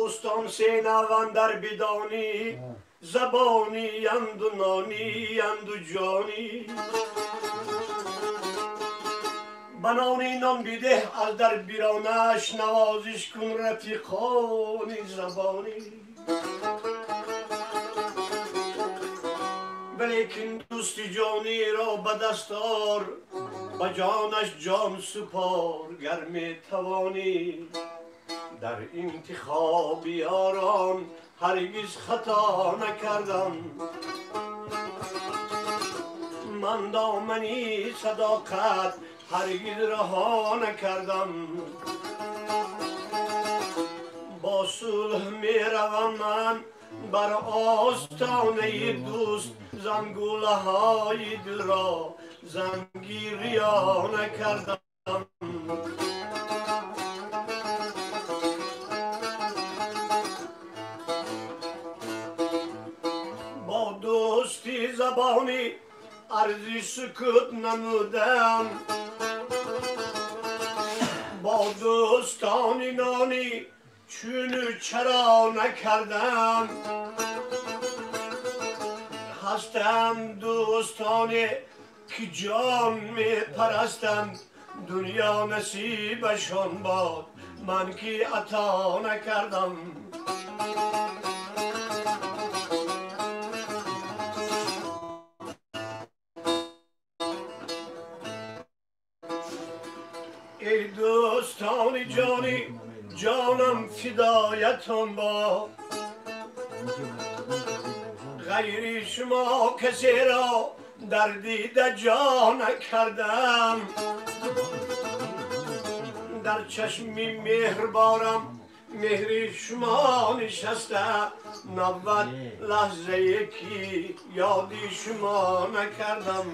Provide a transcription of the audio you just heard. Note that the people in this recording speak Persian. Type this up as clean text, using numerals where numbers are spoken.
دوستان سینوان در بدانی زبانی اند و نانی اند و جانی بنانی نان بیده از در بیرانش نوازش کن رفیقانی زبانی ولیکن دوست جانی را به دستار با جانش جان سپار گر می توانی در انتخاب یاران هرگز خطا نکردم من دامنی صداقت هرگز رها نکردم با صلح می روم من بر آستانه دوست زنگوله های دل را زنگیری نکردم با دوستی زبانی عرضی سکوت نمودم با دوستانی نانی چون چرا نکردم هستند دوستانی که جان می پرستند دنیا نصیبشان باد من که عطا نکردم ای دوستان جانی جانم فدایتان با غیر شما کسی را در دیده جا نکردم در چشم مهربانم مهر شما نشسته نبود لحظه که یادی شما نکردم